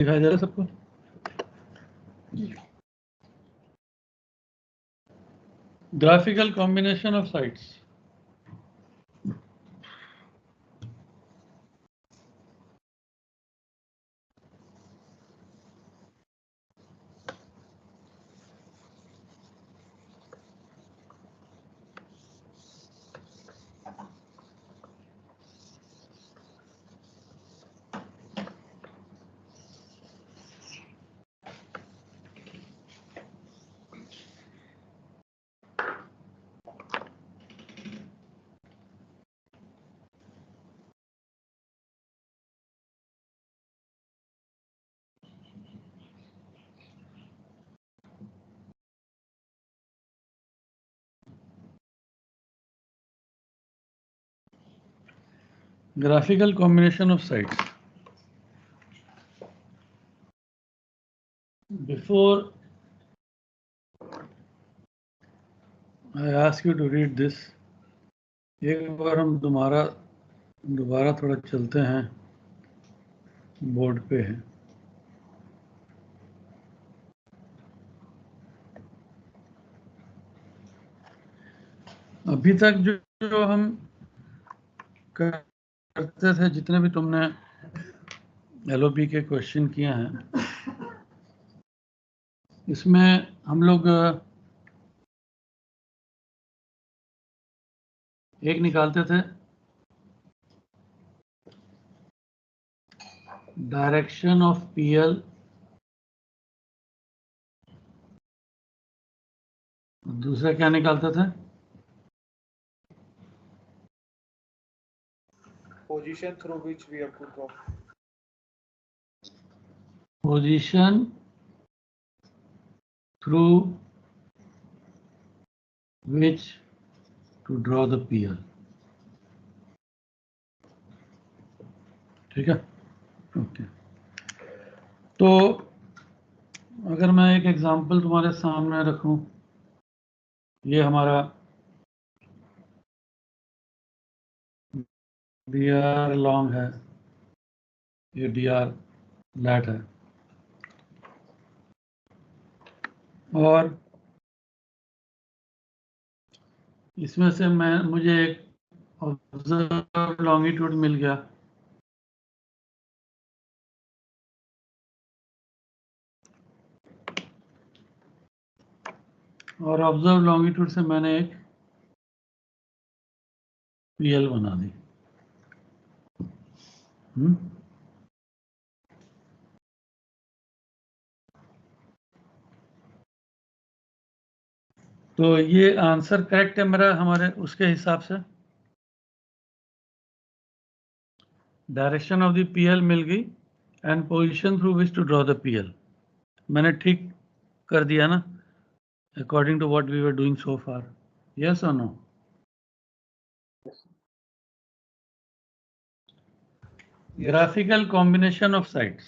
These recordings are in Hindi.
दिखाई दे रहा है सबको? Graphical combination of sites. Graphical combination of sites. Before I ask you to read this, एक बार हम दोबारा थोड़ा चलते हैं, बोर्ड पे है. अभी तक जो हम करते थे, जितने भी तुमने LOP के क्वेश्चन किए हैं, इसमें हम लोग एक निकालते थे डायरेक्शन ऑफ PL, दूसरा क्या निकालते थे? Position through which we have to draw. Position through which to draw the PL. ठीक है, ओके. तो अगर मैं एक एग्जांपल तुम्हारे सामने रखूं, ये हमारा dr लॉन्ग है, ये dr लैट है, और इसमें से मुझे एक ऑब्जर्व लॉन्गिट्यूड मिल गया, और ऑब्जर्व लॉन्गिट्यूड से मैंने एक PL बना दी. तो ये आंसर करेक्ट है मेरा, हमारे उसके हिसाब से डायरेक्शन ऑफ द PL मिल गई and position through which to draw the PL. मैंने ठीक कर दिया ना, according to what we were doing so far. Yes और no? Graphical combination of sights.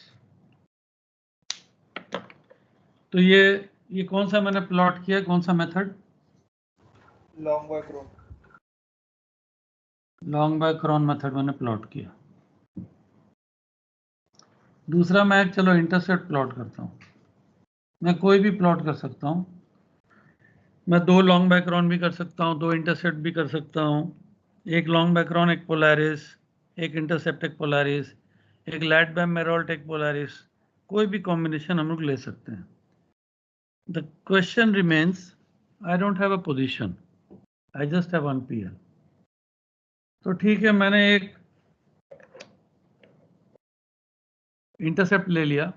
तो ये कौन सा मैंने प्लॉट किया, कौन सा method? Long by cron. Long by cron method मैंने प्लॉट किया. दूसरा मैं चलो इंटरसेप्ट प्लॉट करता हूं. मैं कोई भी प्लॉट कर सकता हूं. मैं 2 लॉन्ग बाय क्रॉन भी कर सकता हूं, 2 इंटरसेप्ट भी कर सकता हूं. एक लॉन्ग बाय क्रॉन एक पोलैरिस, एक इंटरसेप्ट एक पोलैरिस, एक लैट बाय मेरोल्ट एक पोलैरिस. कोई भी कॉम्बिनेशन हम लोग ले सकते हैं. The question remains, I don't have a position, I just have one PL. तो ठीक है, मैंने एक इंटरसेप्ट ले लिया.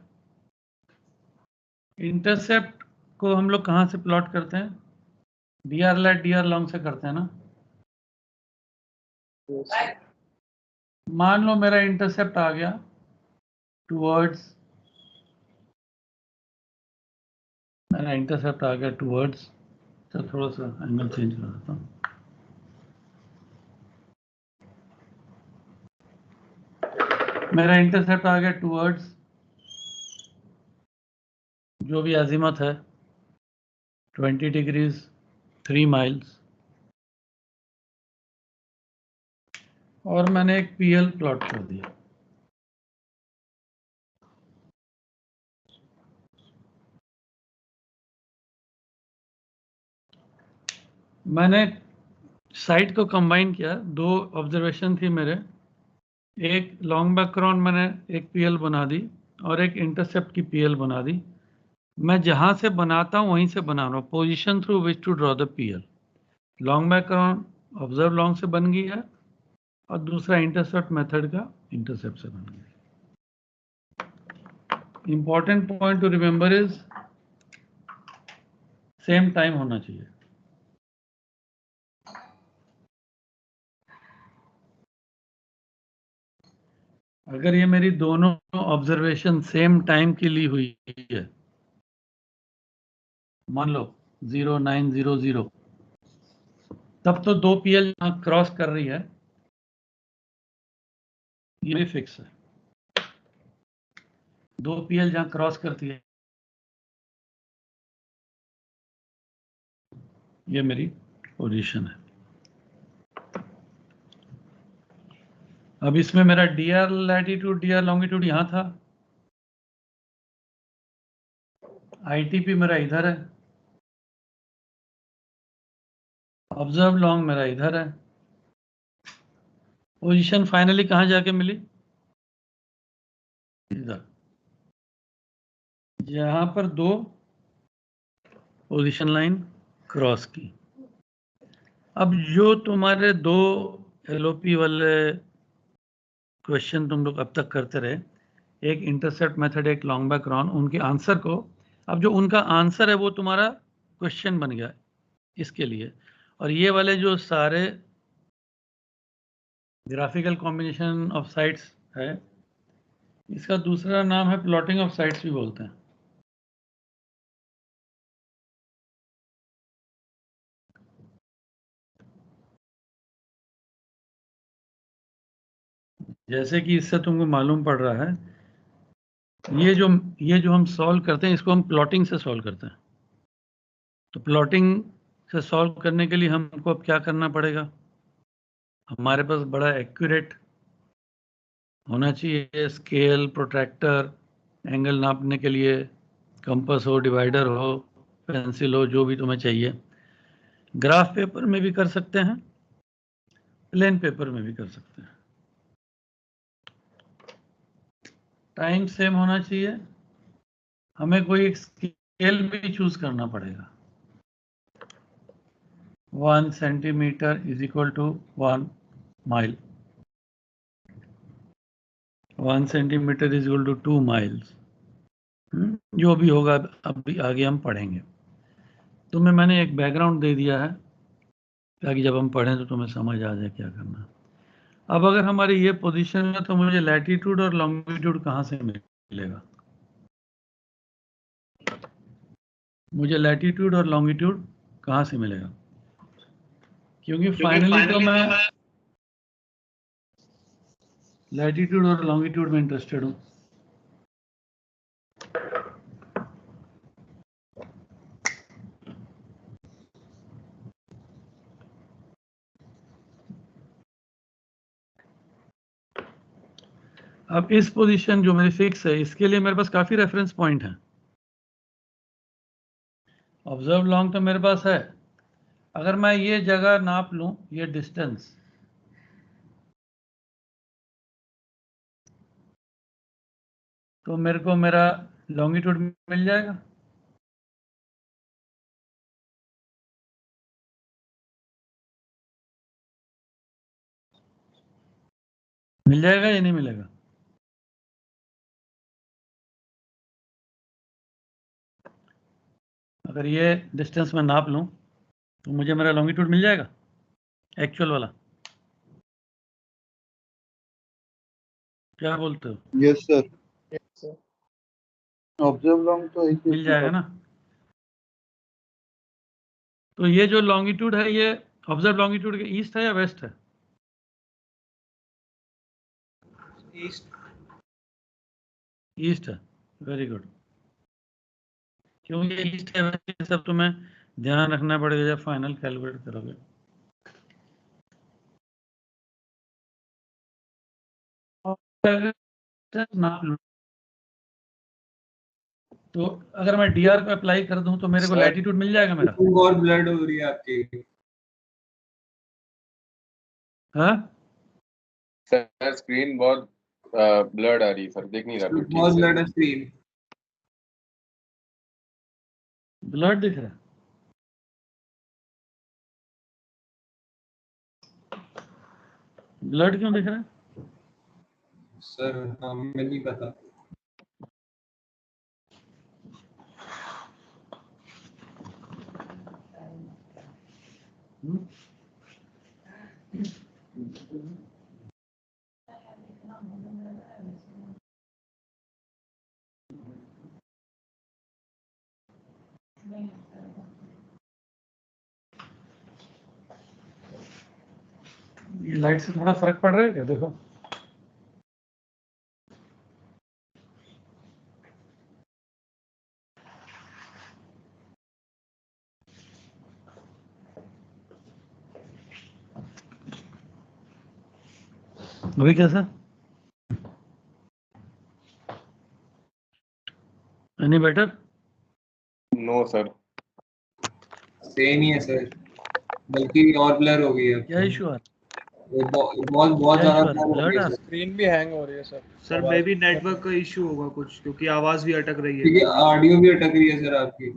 इंटरसेप्ट को हम लोग कहां से प्लॉट करते हैं? dr लैट dr लॉन्ग से करते हैं ना. मान लो मेरा इंटरसेप्ट आ गया टूवर्ड्स, मेरा इंटरसेप्ट आ गया टूवर्ड्स, तो थोड़ा सा एंगल चेंज कर देता हूं. मेरा इंटरसेप्ट आ गया टूवर्ड्स जो भी अजीमत है 20 डिग्रीज 3 माइल्स, और मैंने एक PL प्लॉट कर दिया. मैंने साइट को कंबाइन किया, दो ऑब्जर्वेशन थी मेरे, एक लॉन्ग बैकग्राउंड मैंने एक पीएल बना दी और एक इंटरसेप्ट की पीएल बना दी। मैं जहां से बनाता हूं वहीं से बना रहा हूं, position through which to draw the PL. Long background observe long से बन गई है और दूसरा इंटरसेप्ट मेथड का इंटरसेप्ट से बन गया। Important point two remember is same time होना चाहिए। अगर ये मेरी दोनों ऑब्जर्वेशन सेम टाइम की ली हुई है, मान लो 0900, तब तो दो पीएल क्रॉस कर रही है, ये भी फिक्स है। दो पीएल जहां क्रॉस करती है, ये मेरी पोजीशन है। अब इसमें मेरा dr लैटिट्यूड dr लॉन्गिट्यूड यहां था, ITP मेरा इधर है, ऑब्जर्व लॉन्ग मेरा इधर है। पोजीशन फाइनली कहां जाके मिली? इधर, जहां पर दो पोजीशन लाइन क्रॉस की। अब जो तुम्हारे दो LOP वाले क्वेश्चन तुम लोग अब तक करते रहे, एक इंटरसेप्ट मेथड, एक लॉन्ग बैकग्राउंड, उनके आंसर को, अब जो उनका आंसर है वो तुम्हारा क्वेश्चन बन गया इसके लिए। और ये वाले जो सारे ग्राफिकल कॉम्बिनेशन ऑफ साइट्स है, इसका दूसरा नाम है प्लॉटिंग ऑफ साइट्स भी बोलते हैं। जैसे कि इससे तुमको मालूम पड़ रहा है, ये जो हम सॉल्व करते हैं, इसको हम प्लॉटिंग से सॉल्व करते हैं। तो प्लॉटिंग से सॉल्व करने के लिए हमको अब क्या करना पड़ेगा? हमारे पास बड़ा एक्यूरेट होना चाहिए स्केल, प्रोट्रैक्टर, एंगल नापने के लिए, कंपास हो, डिवाइडर हो, पेंसिल हो, जो भी तुम्हें चाहिए। ग्राफ पेपर में भी कर सकते हैं, प्लेन पेपर में भी कर सकते हैं। टाइम सेम होना चाहिए। हमें कोई एक स्केल भी चूज करना पड़ेगा। 1 centimetre is equal to 1 mile, 1 centimetre is equal to 2 miles. जो भी होगा अभी आगे हम पढ़ेंगे। तुम्हें मैंने एक बैकग्राउंड दे दिया है ताकि जब हम पढ़ें तो तुम्हें समझ आ जाए क्या करना है। अब अगर हमारी ये पोजीशन है तो मुझे लैटिट्यूड और लॉन्गिट्यूड कहाँ से मिलेगा? मुझे लैटिट्यूड और लॉन्गिट्यूड कहाँ से मिलेगा? क्योंकि फाइनली तो मैं लैटिट्यूड और लॉन्गिट्यूड में इंटरेस्टेड हूँ। अब इस पोजीशन जो मेरी फिक्स है, इसके लिए मेरे पास काफी रेफरेंस पॉइंट है। ऑब्जर्व लॉन्ग तो मेरे पास है। अगर मैं ये जगह नाप लूं, ये डिस्टेंस, तो मेरे को मेरा लॉन्गिट्यूड मिल जाएगा। मिल जाएगा या नहीं मिलेगा? अगर ये डिस्टेंस मैं नाप लूं तो मुझे मेरा लॉन्गिट्यूड मिल जाएगा एक्चुअल वाला। क्या बोलते हो? Yes sir, Yes, sir. Observe long तो एक मिल जाएगा ना? तो ये जो लॉन्गिट्यूड है, ये ऑब्जर्व लॉन्गिट्यूड के ईस्ट है या वेस्ट है? East. ईस्ट है। Very good. क्योंकि ईस्ट है वेस्ट, ये सब तुम्हें ध्यान रखना पड़ेगा जब फाइनल कैलकुलेट करोगे। नाप लूं तो अगर मैं DR को अप्लाई कर दूं तो मेरे को सर, लैटिट्यूड मिल जाएगा मेरा। और ब्लड हो रही है आपकी। हाँ सर स्क्रीन बहुत ब्लर्ड आ रही है सर, देख नहीं रहा मैं ठीक बहुत से। ब्लड है स्क्रीन। ब्लड दिख रहा है? ब्लड क्यों दिख रहा है? सर हमें नहीं पता। ये लाइट से थोड़ा फर्क पड़ रहा है क्या? देखो अभी कैसा? Any better? No sir. Same ही है सर, बल्कि और ब्लर हो गई है। क्या इशू आ रहा बहुत क्या ज्यादा इशू आ रहा है? ब्लर हो ब्लड गई आ है रहा सर। स्क्रीन भी हैंग हो रही है सर। सर मे भी नेटवर्क का इशू होगा कुछ, क्योंकि आवाज भी अटक रही है। क्योंकि ऑडियो भी अटक रही है सर आपकी।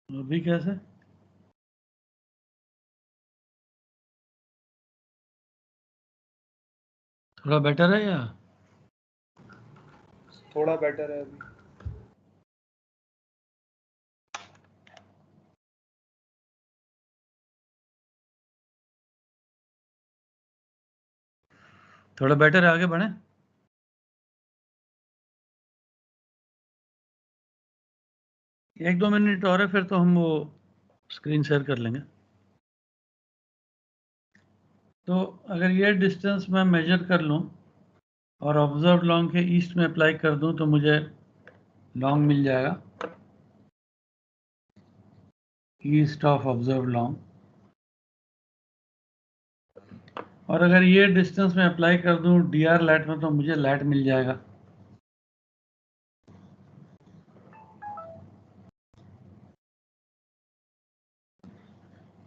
है? अभी कैसे? थोड़ा बेटर है या? थोड़ा बेटर है अभी। थोड़ा बेटर है, आगे बढ़े? एक दो मिनट और है, फिर तो हम वो स्क्रीन शेयर कर लेंगे। तो अगर ये डिस्टेंस मैं मेजर कर लूँ और ऑब्जर्व लॉन्ग के ईस्ट में अप्लाई कर दूं तो मुझे लॉन्ग मिल जाएगा, ईस्ट ऑफ ऑब्जर्व लॉन्ग। और अगर ये डिस्टेंस में अप्लाई कर दूं डी आर लैट में तो मुझे लैट मिल जाएगा।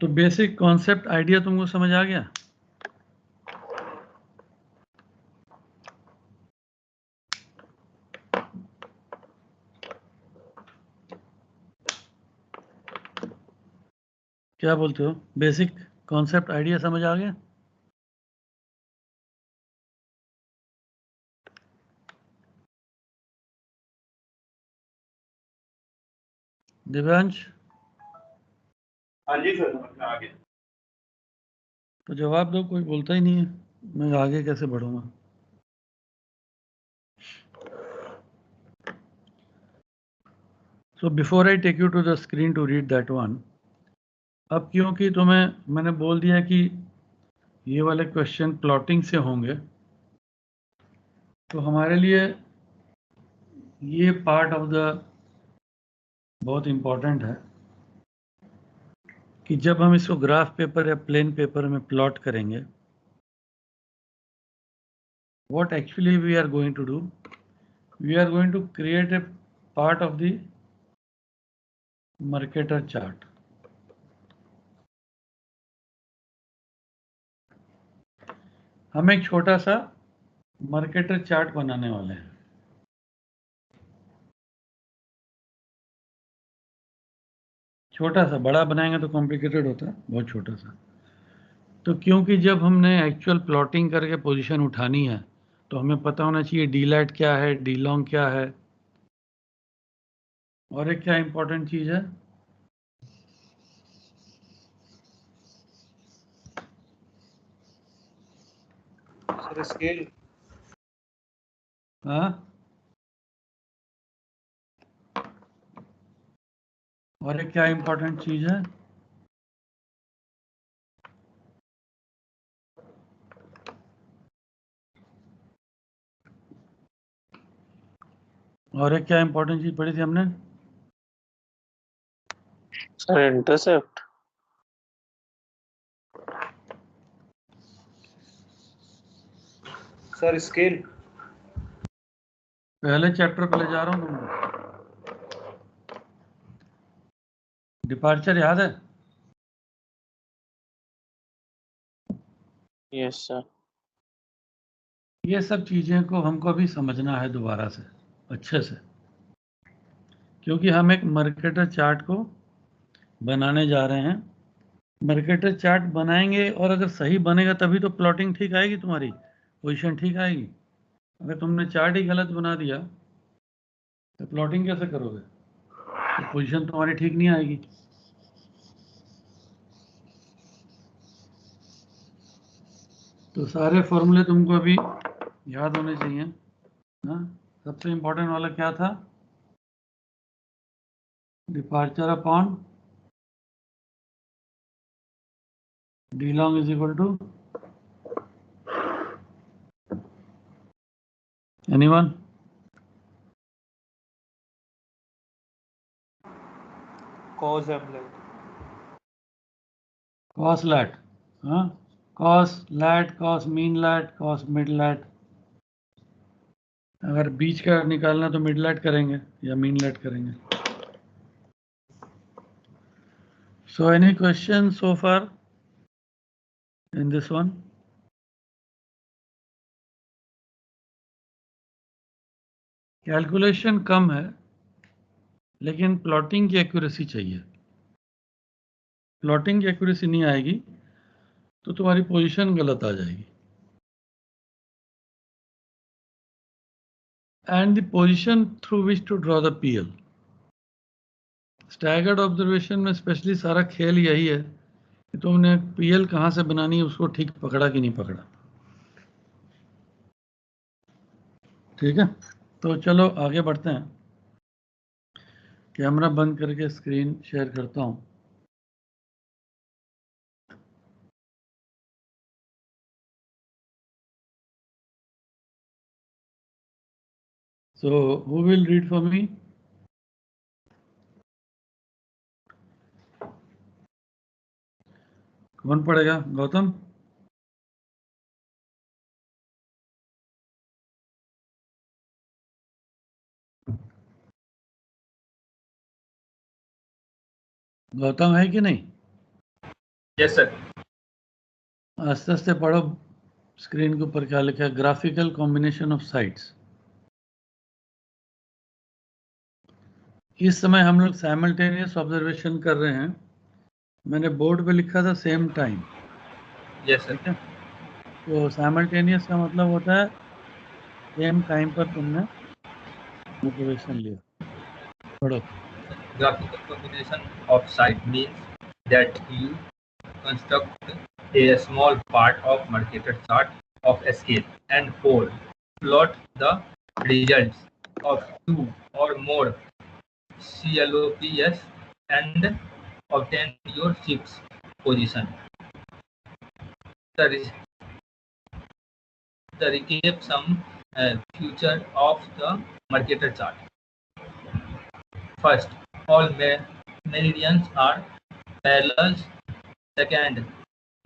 तो बेसिक कॉन्सेप्ट आइडिया तुमको समझ आ गया? क्या बोलते हो? बेसिक कॉन्सेप्ट आइडिया समझ आ गया? दिव्यांश? हाँ जी सर, आ गया। तो जवाब दो, कोई बोलता ही नहीं है, मैं आगे कैसे बढ़ूंगा? So before I take you to the screen to read that one, अब क्योंकि तुम्हें मैंने बोल दिया कि ये वाले क्वेश्चन प्लॉटिंग से होंगे, तो हमारे लिए ये पार्ट ऑफ द बहुत इम्पोर्टेंट है कि जब हम इसको ग्राफ पेपर या प्लेन पेपर में प्लॉट करेंगे, what actually we are going to do, we are going to create a part of the Mercator chart. हम एक छोटा सा Mercator चार्ट बनाने वाले हैं। छोटा सा, बड़ा बनाएंगे तो कॉम्प्लिकेटेड होता है, बहुत छोटा सा। तो क्योंकि जब हमने एक्चुअल प्लॉटिंग करके पोजीशन उठानी है तो हमें पता होना चाहिए डी लैट क्या है, डी लॉन्ग क्या है, और एक क्या इंपॉर्टेंट चीज है, सर स्केल। हाँ, और एक क्या इंपॉर्टेंट चीज है, और एक क्या इंपॉर्टेंट चीज पढ़ी थी हमने? Sir, intercept. सर स्केल पहले चैप्टर पे ले जा रहा हूँ तुमको। डिपार्चर याद है? Yes, sir. ये सब चीजें को हमको अभी समझना है दोबारा से अच्छे से, क्योंकि हम एक मार्केटर चार्ट को बनाने जा रहे हैं। मार्केटर चार्ट बनाएंगे और अगर सही बनेगा तभी तो प्लॉटिंग ठीक आएगी, तुम्हारी पोजीशन ठीक आएगी। अगर तुमने चार्ट ही गलत बना दिया तो प्लॉटिंग कैसे करोगे? तो पोजीशन तुम्हारी ठीक नहीं आएगी। तो सारे फॉर्मूले तुमको अभी याद होने चाहिए। हाँ, सबसे इंपॉर्टेंट वाला क्या था? Departure upon D long is equal to anyone? Cos एम्बलेट कॉस लैट, हाँ, cos lat, cos mean lat, cos mid lat. अगर बीच का निकालना तो मिड लैट करेंगे या मीन लैट करेंगे। So any question so far in this one? Calculation कम है लेकिन प्लॉटिंग की एक्यूरेसी चाहिए। प्लॉटिंग की एक्यूरेसी नहीं आएगी तो तुम्हारी पोजीशन गलत आ जाएगी। And the position through which to draw the PL. Staggered observation में स्पेशली सारा खेल यही है कि तुमने पीएल कहाँ से बनानी है, उसको ठीक पकड़ा कि नहीं पकड़ा। ठीक है, तो चलो आगे बढ़ते हैं। कैमरा बंद करके स्क्रीन शेयर करता हूँ। So who will read for me? कौन पढ़ेगा? गौतम? गौतम है कि नहीं? Yes sir. आस्ते आस्ते पढ़ो। स्क्रीन के ऊपर क्या लिखा है? Graphical combination of sites. इस समय हम लोग साइमल्टेनियस ऑब्जर्वेशन कर रहे हैं। मैंने बोर्ड पे लिखा था सेम टाइम। Yes sir. ठीक है, तो साइमल्टेनियस का मतलब होता है सेम टाइम पर तुमने ऑब्जर्वेशन लिया। पढ़ो। Graphical combination of site means that you construct a small part of marketed chart of a scale and plot the results of two or more CLOPS and obtain your ship's position. The recap some feature of the marketed chart. First, all meridians are parallel. Second,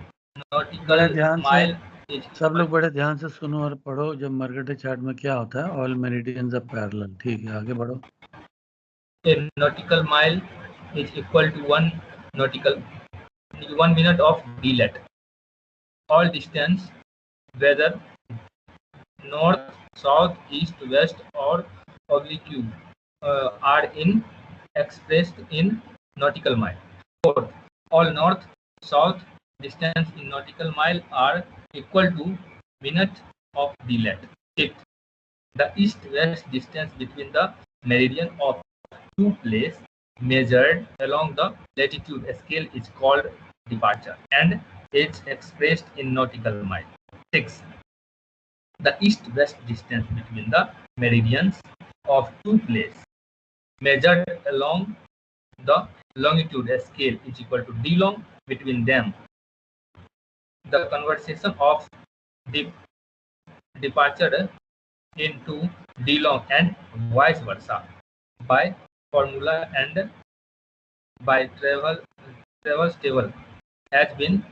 बड़े nautical ध्यान से, mile is सब लोग बड़े ध्यान से सुनो और पढ़ो। जब मार्केटर चार्ट में क्या होता है? All meridians are parallel. ठीक है, आगे बढ़ो। a nautical mile is equal to 1 minute of delay. All distance, whether north, south, east, west, or oblique, are expressed in nautical mile. Fourth, all north, south distance in nautical mile are equal to minute of delay. Fifth, the east-west distance between the meridian of two places measured along the latitude scale is called departure and it's expressed in nautical mile. 6. The east-west distance between the meridians of two places measured along the longitude scale is equal to d long between them. The conversion of departure into d long and vice versa by formula and by Travers table has been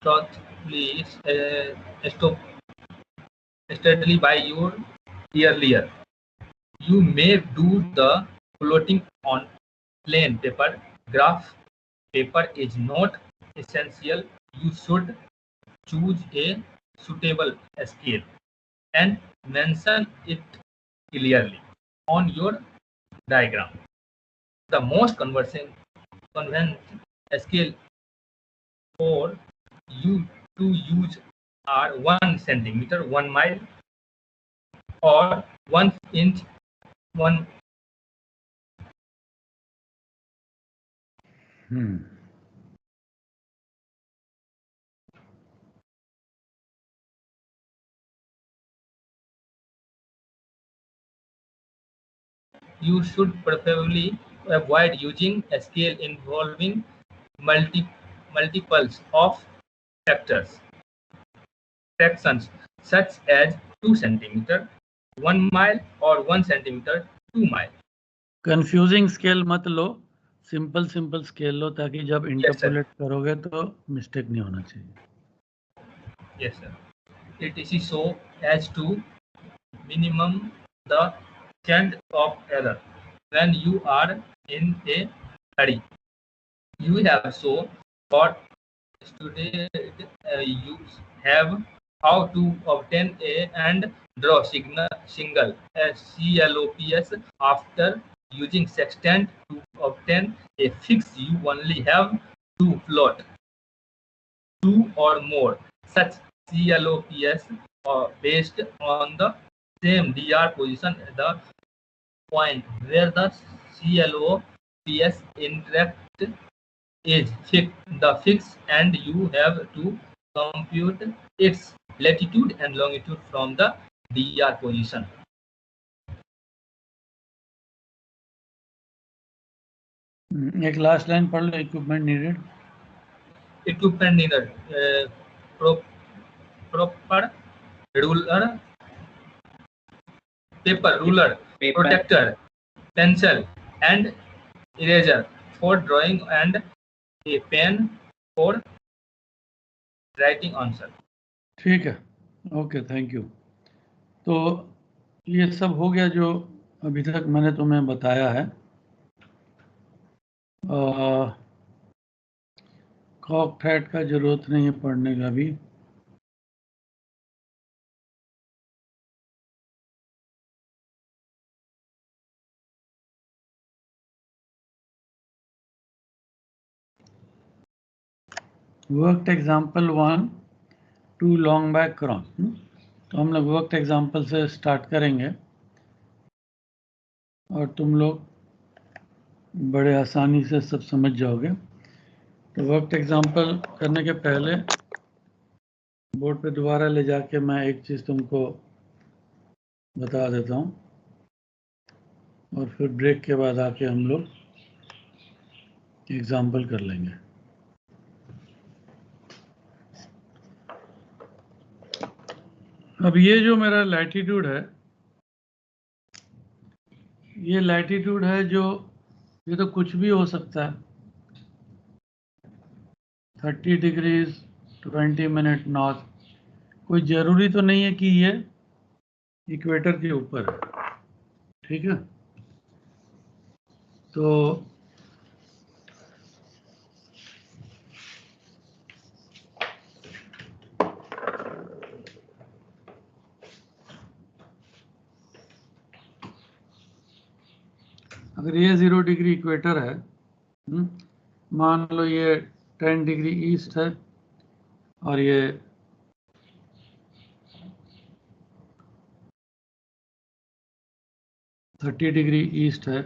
thoroughly studied by you earlier. You may do the plotting on plain paper. Graph paper is not essential. You should choose a suitable scale and mention it clearly on your diagram. The most convenient scale for you to use are 1 centimeter, 1 mile, or 1 inch, 1. You should preferably avoid using a scale involving multiples of fractions such as 2 centimeter, 1 mile, or 1 centimeter, 2 mile. Confusing scale मत लो, सिंपल स्केल लो ताकि जब इंटरपोलेट करोगे तो मिस्टेक नहीं होना चाहिए. Yes, sir. It is so as to minimum the chance of error when you are in a hurry. You have so far studied you have how to obtain a and draw single CLOPS after using sextant to obtain a fix. You only have to plot 2 or more such CLOPS based on the same DR position. The point where the CLOPS interact is the fix, and you have to compute its latitude and longitude from the DR position. एक लास्ट लाइन पढ़ लो. Equipment needed. Equipment needed proper ruler, paper ruler, Paper. protector, pencil and eraser for drawing, and a pen for writing answer. ठीक है. Okay, thank you. तो ये सब हो गया जो अभी तक मैंने तुम्हें बताया है. कॉकथ्रेड का जरूरत नहीं है पढ़ने का भी. Worked example 1, 2 long back cross. तो हम लोग वर्कड एग्जाम्पल से स्टार्ट करेंगे और तुम लोग बड़े आसानी से सब समझ जाओगे. तो वर्कड एग्जाम्पल करने के पहले बोर्ड पे दोबारा ले जाके मैं एक चीज़ तुमको बता देता हूँ और फिर ब्रेक के बाद आके हम लोग एग्जाम्पल कर लेंगे. अब ये जो मेरा लैटिट्यूड है, ये लैटिट्यूड है जो ये तो कुछ भी हो सकता है. 30 डिग्रीज 20 मिनट नॉर्थ. कोई ज़रूरी तो नहीं है कि ये इक्वेटर के ऊपर है. ठीक है. तो अगर ये 0 डिग्री इक्वेटर है, मान लो ये 10 डिग्री ईस्ट है और ये 30 डिग्री ईस्ट है.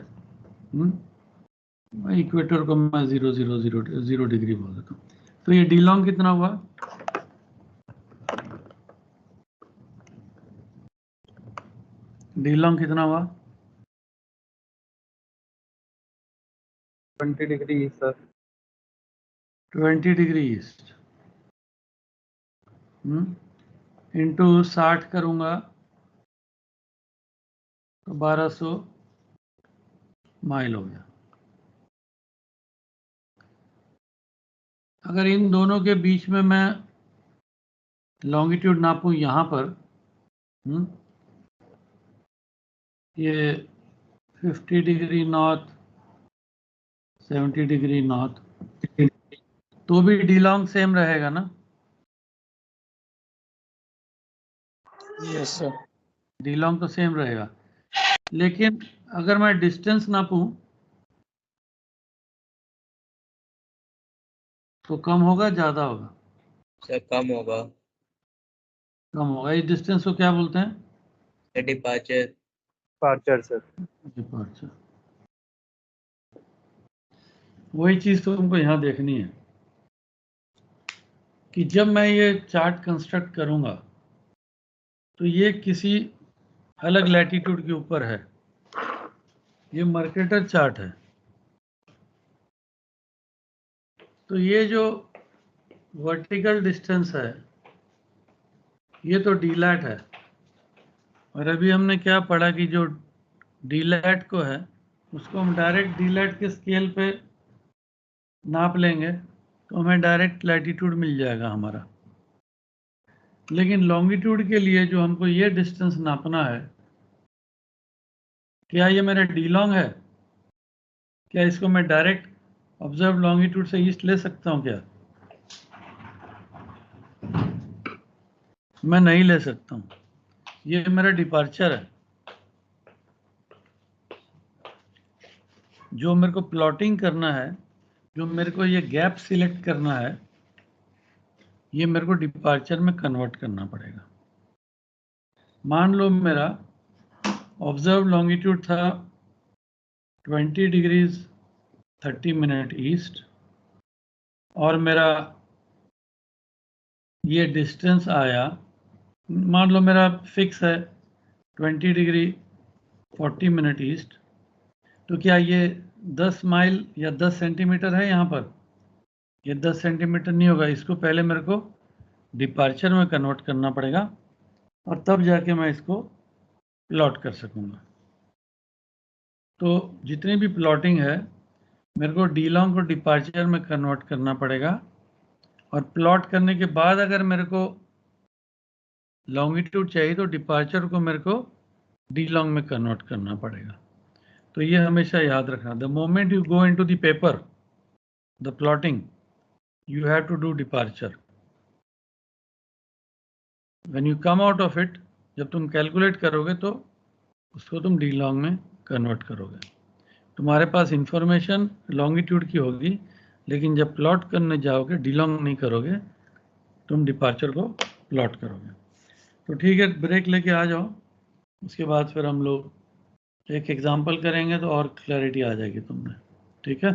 इक्वेटर को मैं 0 डिग्री बोल देता हूँ. तो ये डी लॉन्ग कितना हुआ? डी लॉन्ग कितना हुआ? 20 degree sir. 20 degree east into 60 करूंगा तो 1200 माइल हो गया। अगर इन दोनों के बीच में मैं लॉन्गिट्यूड नापूं यहाँ पर, ये 50 डिग्री नॉर्थ, 70 डिग्री नॉर्थ, तो भी डी लॉन्ग सेम रहेगा ना? Yes sir. डी लॉन्ग तो सेम रहेगा, लेकिन अगर मैं डिस्टेंस नापूं तो कम होगा ज़्यादा होगा? सर कम होगा। कम होगा। इस डिस्टेंस को क्या बोलते हैं? डिपार्चर। Departure sir. डिपार्चर। वही चीज तो तुमको यहाँ देखनी है कि जब मैं ये चार्ट कंस्ट्रक्ट करूंगा तो ये किसी अलग लैटिट्यूड के ऊपर है। ये मर्केटर चार्ट है, तो ये जो वर्टिकल डिस्टेंस है ये तो डीलैट है, और अभी हमने क्या पढ़ा कि जो डीलैट को है उसको हम डायरेक्ट डीलैट के स्केल पे नाप लेंगे तो हमें डायरेक्ट लैटिट्यूड मिल जाएगा हमारा। लेकिन लॉन्गिट्यूड के लिए जो हमको ये डिस्टेंस नापना है, क्या ये मेरा डी लॉन्ग है? क्या इसको मैं डायरेक्ट ऑब्जर्व लॉन्गिट्यूड से ईस्ट ले सकता हूं क्या? मैं नहीं ले सकता हूं। ये मेरा डिपार्चर है। जो मेरे को प्लॉटिंग करना है, जो मेरे को ये गैप सिलेक्ट करना है, ये मेरे को डिपार्चर में कन्वर्ट करना पड़ेगा। मान लो मेरा ऑब्जर्व लॉन्गिट्यूड था 20 डिग्रीज 30 मिनट ईस्ट, और मेरा ये डिस्टेंस आया, मान लो मेरा फिक्स है 20 डिग्री 40 मिनट ईस्ट, तो क्या ये 10 माइल या 10 सेंटीमीटर है यहाँ पर? ये 10 सेंटीमीटर नहीं होगा। इसको पहले मेरे को डिपार्चर में कन्वर्ट करना पड़ेगा और तब जाके मैं इसको प्लॉट कर सकूँगा। तो जितनी भी प्लॉटिंग है मेरे को डी लॉन्ग को डिपार्चर में कन्वर्ट करना पड़ेगा, और प्लॉट करने के बाद अगर मेरे को लॉन्गिट्यूड चाहिए तो डिपार्चर को मेरे को डी लॉन्ग में कन्वर्ट करना पड़ेगा। तो ये हमेशा याद रखना, the moment you go into the paper, the plotting, you have to do departure. When you come out of it, जब तुम कैलकुलेट करोगे तो उसको तुम डी लॉन्ग में कन्वर्ट करोगे। तुम्हारे पास इंफॉर्मेशन लॉन्गिट्यूड की होगी, लेकिन जब प्लॉट करने जाओगे डी लॉन्ग नहीं करोगे, तुम डिपार्चर को प्लॉट करोगे। तो ठीक है, ब्रेक लेके आ जाओ, उसके बाद फिर हम लोग एक एग्जांपल करेंगे तो और क्लैरिटी आ जाएगी तुमने। ठीक है।